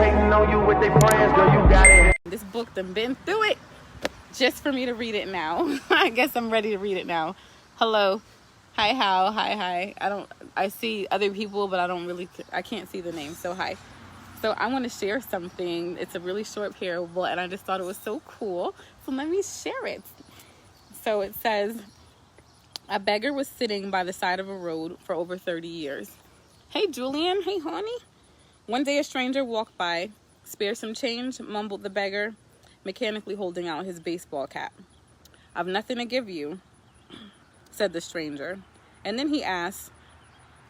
hating on you with their friends, girl, you got it. This book done been through it just for me to read it now. I guess I'm ready to read it now. Hello. Hi, how? Hi. I see other people, but I can't see the name, so hi. So I want to share something. It's a really short parable, and I just thought it was so cool. So let me share it. So it says, a beggar was sitting by the side of a road for over 30 years. Hey, Julian. Hey, honey. One day a stranger walked by. Spare some change, mumbled the beggar, mechanically holding out his baseball cap. I've nothing to give you, said the stranger. And then he asked,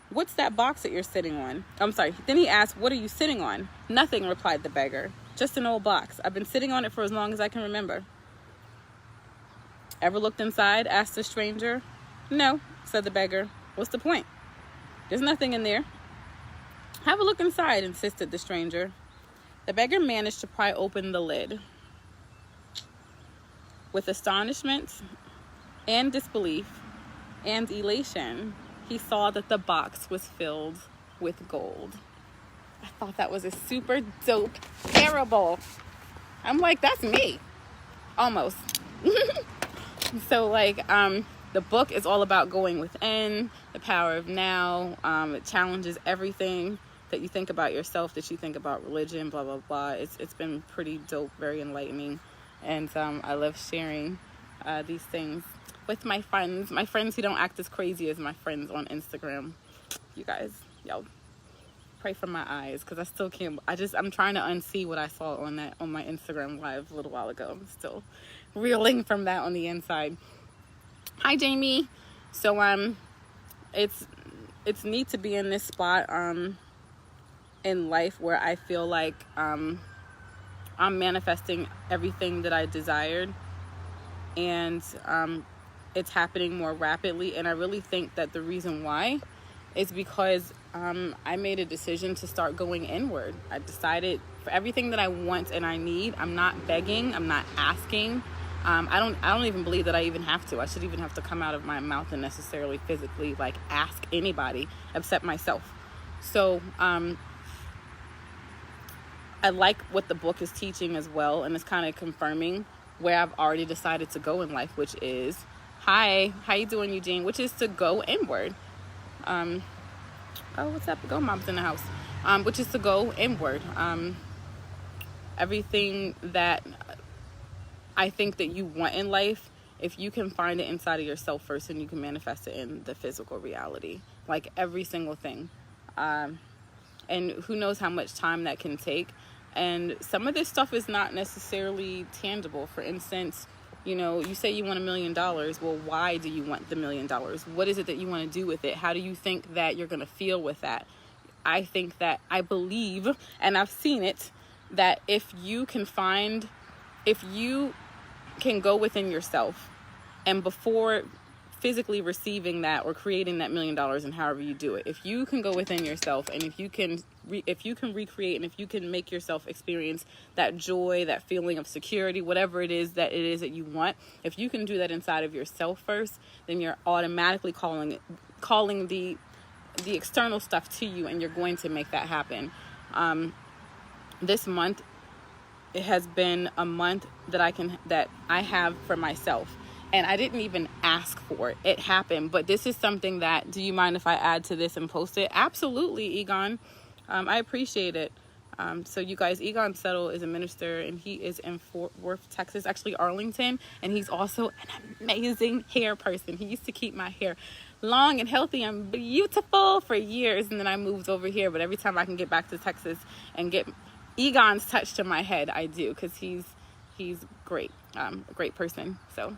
what's that box that you're sitting on? Then he asked, what are you sitting on? Nothing, replied the beggar. Just an old box. I've been sitting on it for as long as I can remember. Ever looked inside? Asked the stranger. No, said the beggar. What's the point? There's nothing in there. Have a look inside, insisted the stranger. The beggar managed to pry open the lid. With astonishment and disbelief and elation, he saw that the box was filled with gold. I thought that was a super dope parable. I'm like, that's me. Almost. So like, the book is all about going within, the power of now. It challenges everything that you think about yourself, that you think about religion, blah, blah, blah. It's been pretty dope, very enlightening. And I love sharing these things with my friends who don't act as crazy as my friends on Instagram. You guys, yo, pray for my eyes, because I still can't, I'm trying to unsee what I saw on my Instagram live a little while ago. I'm still reeling from that on the inside. Hi, Jamie. So it's neat to be in this spot in life where I feel like I'm manifesting everything that I desired, and it's happening more rapidly. And I really think that the reason why is because I made a decision to start going inward. I decided for everything that I want and I need, I'm not begging, I'm not asking. I don't even believe that I even have to. I should even have to come out of my mouth and necessarily physically like ask anybody except myself. So I like what the book is teaching as well, and it's kind of confirming where I've already decided to go in life, which is, hi, how you doing, Eugene? Which is to go inward. Oh, what's up? Go, mom's in the house. Which is to go inward. Everything that I think that you want in life, if you can find it inside of yourself first, then you can manifest it in the physical reality. Like every single thing. And who knows how much time that can take. And some of this stuff is not necessarily tangible. For instance, you say you want $1 million. Well, why do you want the $1 million? What is it that you want to do with it? How do you think that you're going to feel with that? I believe, and I've seen it, that if you can go within yourself, and before physically receiving that or creating that $1 million, and however you do it, if you can go within yourself, and if you can recreate, and if you can make yourself experience that joy, that feeling of security, whatever it is that you want, if you can do that inside of yourself first, then you're automatically calling the external stuff to you, and you're going to make that happen. This month, it has been a month that I have for myself. And I didn't even ask for it. It happened. But this is something that, do you mind if I add to this and post it? Absolutely, Egon. I appreciate it. So you guys, Egon Settle is a minister, and he is in Fort Worth, Texas, actually Arlington. And he's also an amazing hair person. He used to keep my hair long and healthy and beautiful for years. And then I moved over here. But every time I can get back to Texas and get Egon's touch to my head, I do. Because he's great. A great person. So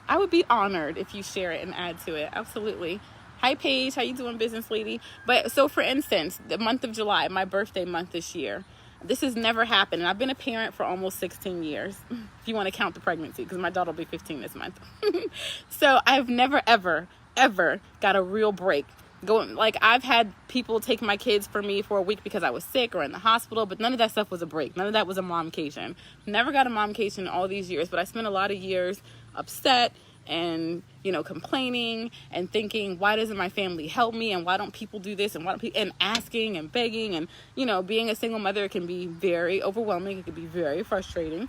I would be honored if you share it and add to it. Absolutely. Hi, Paige. How you doing, business lady? But so, for instance, the month of July, my birthday month this year, this has never happened. And I've been a parent for almost 16 years, if you want to count the pregnancy, because my daughter will be 15 this month. So I've never, ever got a real break. I've had people take my kids for me for a week because I was sick or in the hospital, but none of that stuff was a break. None of that was a momcation. Never got a momcation in all these years, but I spent a lot of years upset and, you know, complaining and thinking, why doesn't my family help me? And why don't people do this? And why don't people, and asking and begging. And, you know, being a single mother can be very overwhelming. It can be very frustrating.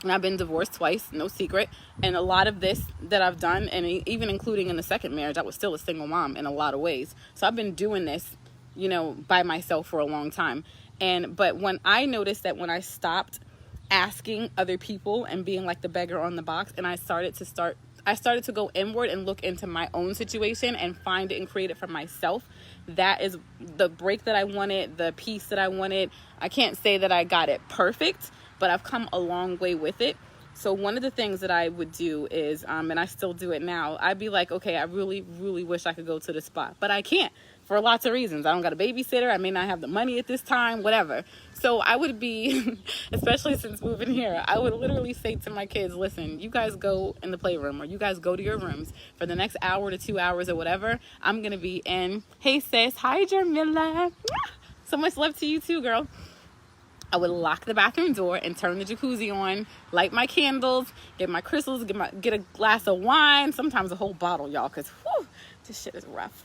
And I've been divorced twice, no secret. And a lot of this that I've done, and even including in the second marriage, I was still a single mom in a lot of ways. So I've been doing this, you know, by myself for a long time. But when I noticed that when I stopped asking other people and being like the beggar on the box, and I started to go inward and look into my own situation and find it and create it for myself. That is the break that I wanted, the peace that I wanted. I can't say that I got it perfect, but I've come a long way with it. So one of the things that I would do is, and I still do it now, I'd be like, okay, I really, really wish I could go to the spa, but I can't for lots of reasons. I don't got a babysitter. I may not have the money at this time, whatever. So I would be, especially since moving here, I would literally say to my kids, listen, you guys go in the playroom, or you guys go to your rooms for the next hour to 2 hours or whatever. I'm going to be in. Hey sis, hi Jermilla. So much love to you too, girl. I would lock the bathroom door and turn the jacuzzi on, light my candles, get my crystals, get a glass of wine, sometimes a whole bottle, y'all, because this shit is rough.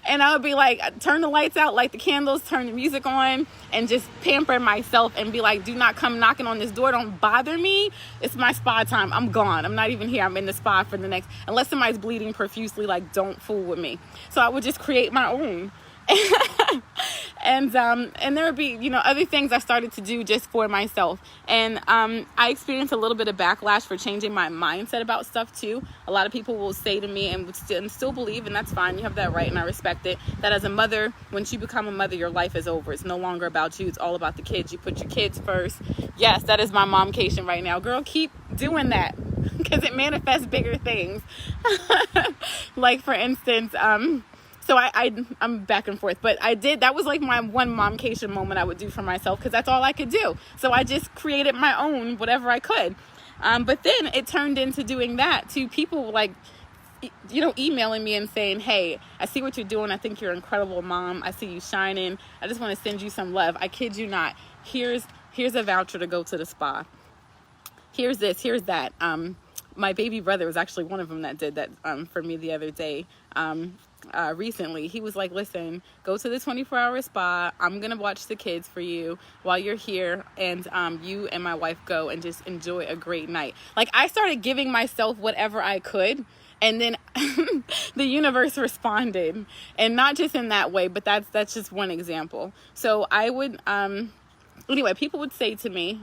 And I would be like, turn the lights out, light the candles, turn the music on, and just pamper myself and be like, do not come knocking on this door. Don't bother me. It's my spa time. I'm gone. I'm not even here. I'm in the spa for the next, unless somebody's bleeding profusely, like, don't fool with me. So I would just create my own. And there would be, you know, other things I started to do just for myself. And I experienced a little bit of backlash for changing my mindset about stuff too. A lot of people will say to me and still believe, and that's fine, you have that right and I respect it, that as a mother, once you become a mother, your life is over. It's no longer about you. It's all about the kids. You put your kids first. Yes, that is my momcation right now. Girl, keep doing that because it manifests bigger things. Like, for instance, so I'm back and forth, but that was like my one momcation moment I would do for myself because that's all I could do. So I just created my own, whatever I could. But then it turned into doing that to people like, you know, emailing me and saying, hey, I see what you're doing. I think you're an incredible mom. I see you shining. I just want to send you some love. I kid you not. Here's a voucher to go to the spa. Here's this, here's that. My baby brother was actually one of them that did that for me the other day. Recently, he was like, listen, go to the 24-hour spa. I'm gonna watch the kids for you while you're here, and you and my wife go and just enjoy a great night. Like, I started giving myself whatever I could, and then the universe responded, and not just in that way, but that's just one example. So I would anyway, people would say to me,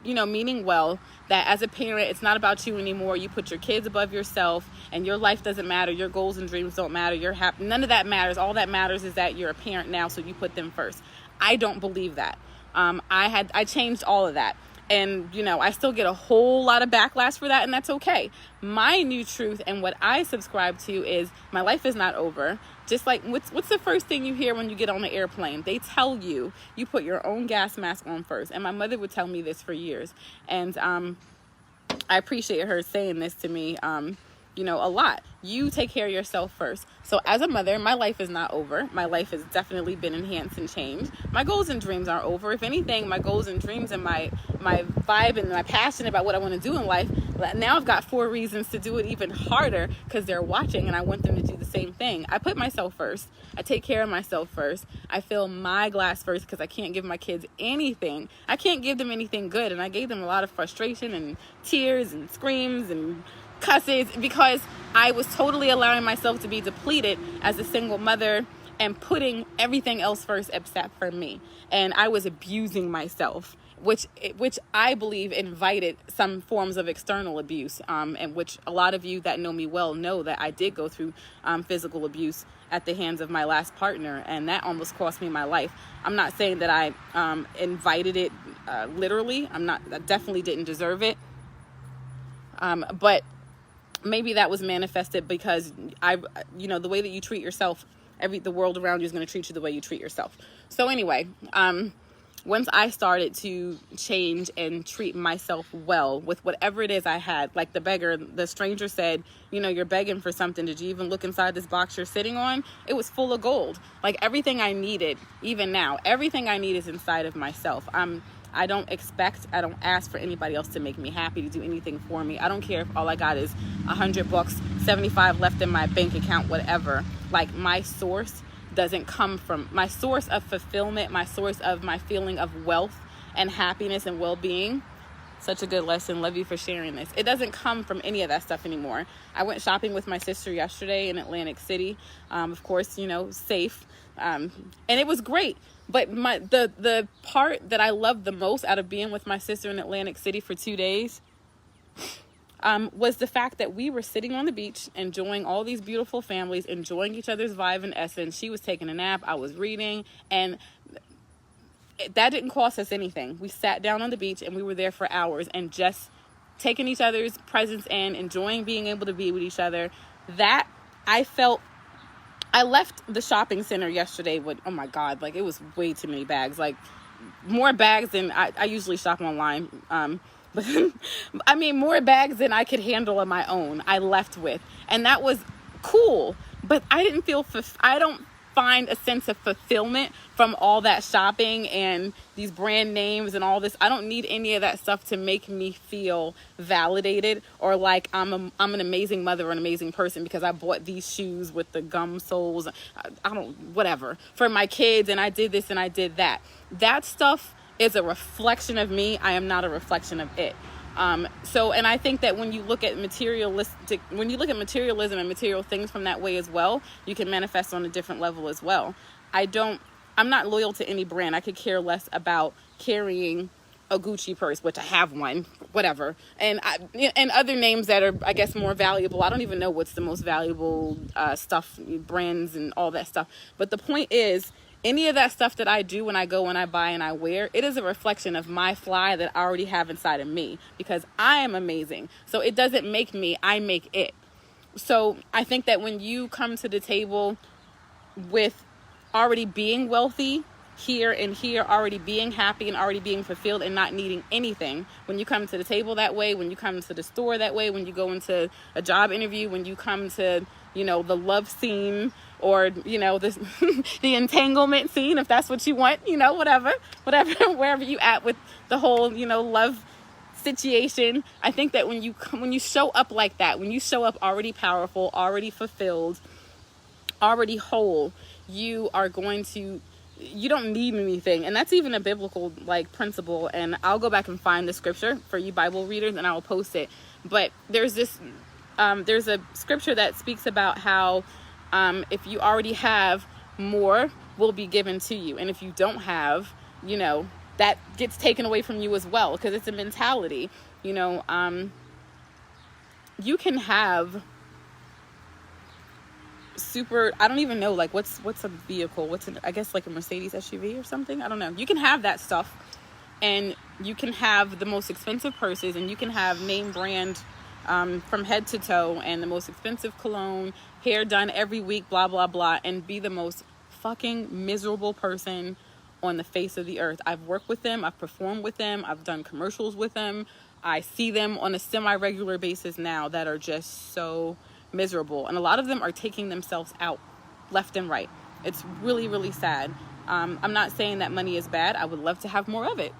you know, meaning well, that as a parent, it's not about you anymore. You put your kids above yourself, and your life doesn't matter. Your goals and dreams don't matter. You're happy. None of that matters. All that matters is that you're a parent now, so you put them first. I don't believe that. I changed all of that. And, you know, I still get a whole lot of backlash for that, and that's okay. My new truth and what I subscribe to is my life is not over. Just like, what's the first thing you hear when you get on an airplane? They tell you put your own gas mask on first. And my mother would tell me this for years. And I appreciate her saying this to me, you know, a lot. You take care of yourself first. So as a mother, my life is not over. My life has definitely been enhanced and changed. My goals and dreams aren't over. If anything, my goals and dreams and my vibe and my passion about what I want to do in life, now I've got 4 reasons to do it even harder because they're watching and I want them to do the same thing. I put myself first. I take care of myself first. I fill my glass first because I can't give my kids anything. I can't give them anything good. And I gave them a lot of frustration and tears and screams and cusses because I was totally allowing myself to be depleted as a single mother and putting everything else first except for me. And I was abusing myself, which I believe invited some forms of external abuse, and which a lot of you that know me well know that I did go through physical abuse at the hands of my last partner, and that almost cost me my life. I'm not saying that I invited it literally. I definitely didn't deserve it. But maybe that was manifested because the way that you treat yourself, the world around you is going to treat you the way you treat yourself. So anyway, once I started to change and treat myself well with whatever it is I had, like the stranger said, you're begging for something. Did you even look inside this box you're sitting on? It was full of gold. Like everything I needed, even now, everything I need is inside of myself. I don't ask for anybody else to make me happy, to do anything for me. I don't care if all I got is $100, 75 left in my bank account, whatever. Like, my source doesn't come from, my source of fulfillment, my source of my feeling of wealth and happiness and well-being. Such a good lesson. Love you for sharing this. It doesn't come from any of that stuff anymore. I went shopping with my sister yesterday in Atlantic City. Of course, you know, safe. And it was great. But the part that I loved the most out of being with my sister in Atlantic City for 2 days was the fact that we were sitting on the beach, enjoying all these beautiful families, enjoying each other's vibe and essence. She was taking a nap. I was reading. And that didn't cost us anything. We sat down on the beach and we were there for hours and just taking each other's presence in, enjoying being able to be with each other. That I left the shopping center yesterday with, oh my God, like, it was way too many bags, like more bags than I usually shop online. But I mean, more bags than I could handle on my own, I left with. And that was cool. But I didn't feel, I don't find a sense of fulfillment from all that shopping and these brand names and all this. I don't need any of that stuff to make me feel validated or like I'm an amazing mother or an amazing person because I bought these shoes with the gum soles, whatever, for my kids, and I did this and I did that. That stuff is a reflection of me. I am not a reflection of it. And I think that when you look at materialism and material things from that way as well, you can manifest on a different level as well. I'm not loyal to any brand. I could care less about carrying a Gucci purse, which I have one, whatever. And other names that are, I guess, more valuable. I don't even know what's the most valuable stuff, brands and all that stuff. But the point is, any of that stuff that I do when I go and I buy and I wear, it is a reflection of my fly that I already have inside of me because I am amazing. So it doesn't make me, I make it. So I think that when you come to the table with already being wealthy here and here, already being happy and already being fulfilled and not needing anything, when you come to the table that way, when you come to the store that way, when you go into a job interview, when you come to, you know, the love scene, or, you know, this, the entanglement scene, if that's what you want, you know, whatever, wherever you at with the whole, you know, love situation. I think that when you show up like that, when you show up already powerful, already fulfilled, already whole, you don't need anything. And that's even a biblical, like, principle. And I'll go back and find the scripture for you Bible readers and I will post it. But there's a scripture that speaks about how, if you already have, more will be given to you. And if you don't have, you know, that gets taken away from you as well, because it's a mentality. You know, you can have I don't even know, like, what's a vehicle? I guess like a Mercedes SUV or something. I don't know. You can have that stuff, and you can have the most expensive purses, and you can have name brand from head to toe, and the most expensive cologne, hair done every week, blah, blah, blah, and be the most fucking miserable person on the face of the earth. I've worked with them. I've performed with them. I've done commercials with them. I see them on a semi-regular basis now that are just so miserable. And a lot of them are taking themselves out left and right. It's really, really sad. I'm not saying that money is bad. I would love to have more of it.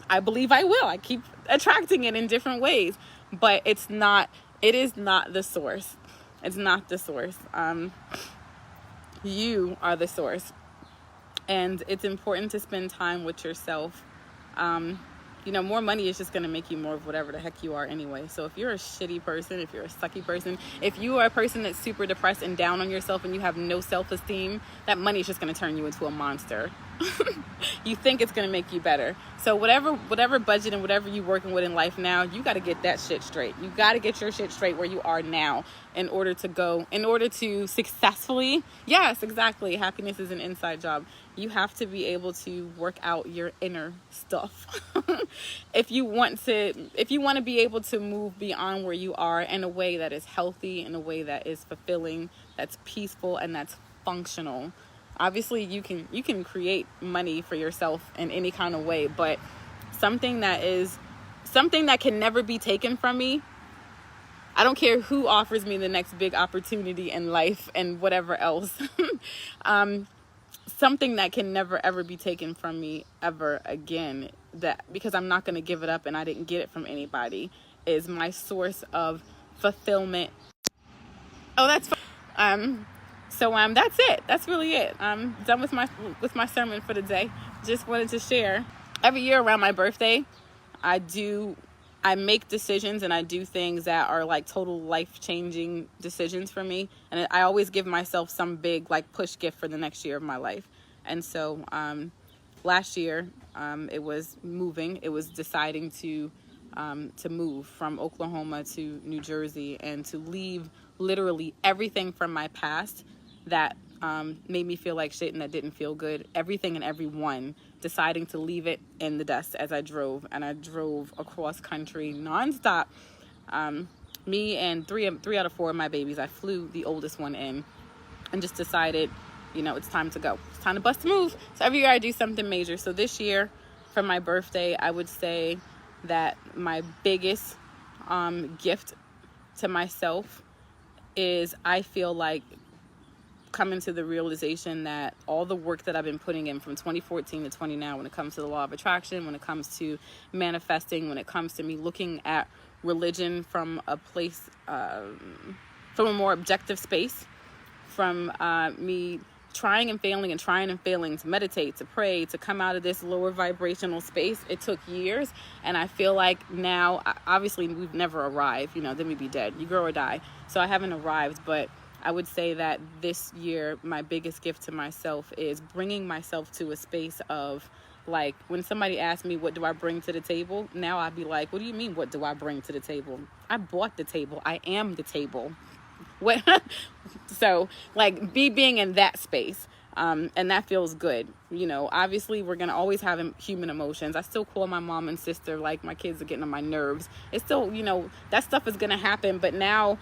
I believe I will. I keep attracting it in different ways. But it is not the source. It's not the source. You are the source. And it's important to spend time with yourself. You know, more money is just going to make you more of whatever the heck you are anyway. So if you're a shitty person, if you're a sucky person, if you are a person that's super depressed and down on yourself and you have no self-esteem, that money is just going to turn you into a monster. You think it's going to make you better. So whatever budget and whatever you're working with in life now, you got to get that shit straight. You got to get your shit straight where you are now in order to successfully, yes, exactly. Happiness is an inside job. You have to be able to work out your inner stuff. If you want to be able to move beyond where you are in a way that is healthy, in a way that is fulfilling, that's peaceful, and that's functional. Obviously, you can create money for yourself in any kind of way, but something that can never be taken from me. I don't care who offers me the next big opportunity in life and whatever else. something that can never ever be taken from me ever again, that because I'm not going to give it up and I didn't get it from anybody, is my source of fulfillment. Oh, that's fun. So that's it. That's really it. I'm done with my sermon for the day. Just wanted to share. Every year around my birthday, I make decisions and I do things that are like total life-changing decisions for me. And I always give myself some big like push gift for the next year of my life. And so last year, it was moving. It was deciding to move from Oklahoma to New Jersey and to leave literally everything from my past that made me feel like shit and that didn't feel good. Everything and everyone, deciding to leave it in the dust as I drove. And I drove across country nonstop. Me and three out of 4 of my babies, I flew the oldest one in and just decided, it's time to go. It's time to bust a move. So every year I do something major. So this year for my birthday, I would say that my biggest gift to myself is I feel like coming to the realization that all the work that I've been putting in from 2014 to 20 now, when it comes to the law of attraction, when it comes to manifesting, when it comes to me looking at religion from a place, from a more objective space, from me trying and failing to meditate, to pray, to come out of this lower vibrational space. It took years. And I feel like now, obviously we've never arrived, then we'd be dead. You grow or die. So I haven't arrived, but I would say that this year, my biggest gift to myself is bringing myself to a space of, like, when somebody asks me, what do I bring to the table? Now I'd be like, what do you mean, what do I bring to the table? I bought the table. I am the table. What? So, like, being in that space, and that feels good. Obviously, we're going to always have human emotions. I still call my mom and sister, like, my kids are getting on my nerves. It's still, that stuff is going to happen. But now,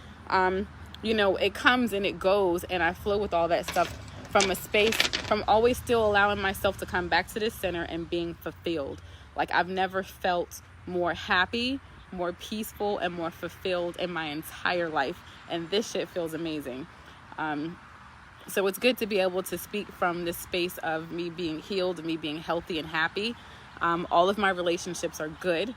it comes and it goes, and I flow with all that stuff from a space, from always still allowing myself to come back to this center and being fulfilled. Like, I've never felt more happy, more peaceful, and more fulfilled in my entire life. And this shit feels amazing. So it's good to be able to speak from this space of me being healed, me being healthy and happy. All of my relationships are good,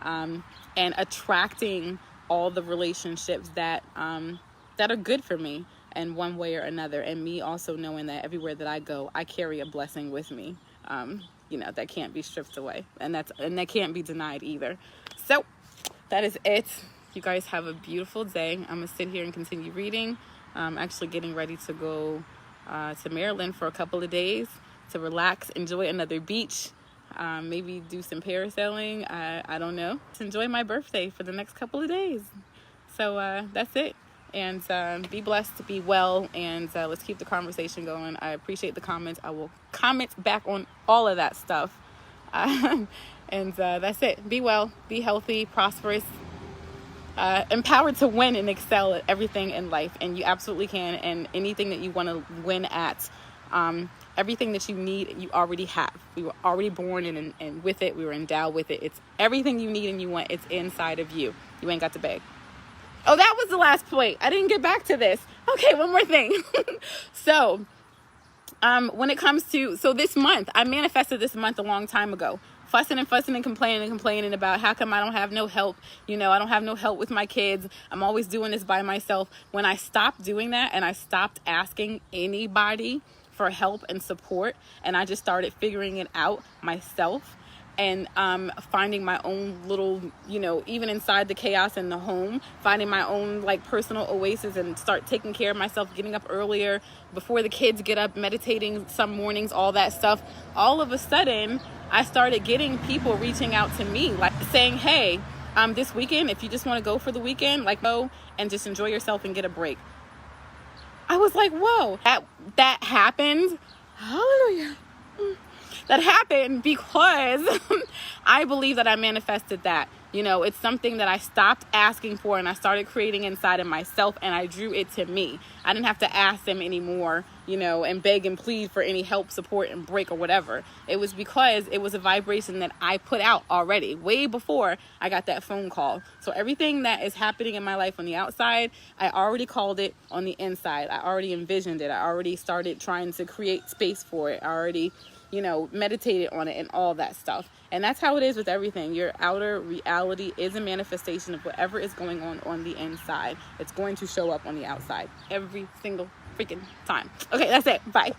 and attracting all the relationships that are good for me in one way or another. And me also knowing that everywhere that I go, I carry a blessing with me, that can't be stripped away, and that can't be denied either. So that is it. You guys have a beautiful day. I'm gonna sit here and continue reading. I'm actually getting ready to go to Maryland for a couple of days to relax, enjoy another beach, maybe do some parasailing. I don't know. Just enjoy my birthday for the next couple of days. So that's it. And be blessed, be well, and let's keep the conversation going. I appreciate the comments. I will comment back on all of that stuff. And that's it. Be well, be healthy, prosperous, empowered to win and excel at everything in life. And you absolutely can. And anything that you want to win at, everything that you need, you already have. We were already born and with it. We were endowed with it. It's everything you need and you want. It's inside of you. You ain't got to beg. Oh, that was the last point. I didn't get back to this. Okay, one more thing. So, when it comes to, this month, I manifested this month a long time ago. Fussing and complaining about how come I don't have no help. I don't have no help with my kids. I'm always doing this by myself. When I stopped doing that and I stopped asking anybody for help and support, and I just started figuring it out myself, and finding my own little, even inside the chaos in the home, finding my own like personal oasis and start taking care of myself, getting up earlier before the kids get up, meditating some mornings, all that stuff. All of a sudden, I started getting people reaching out to me, like saying, hey, this weekend, if you just want to go for the weekend, like go and just enjoy yourself and get a break. I was like, whoa, that happened. Hallelujah. That happened because I believe that I manifested that. You know, it's something that I stopped asking for and I started creating inside of myself, and I drew it to me. I didn't have to ask them anymore, you know, and beg and plead for any help, support, and break or whatever. It was because it was a vibration that I put out already, way before I got that phone call. So everything that is happening in my life on the outside, I already called it on the inside. I already envisioned it. I already started trying to create space for it. I already, you know, meditated on it and all that stuff. And that's how it is with everything. Your outer reality is a manifestation of whatever is going on the inside. It's going to show up on the outside every single freaking time. Okay, that's it. Bye.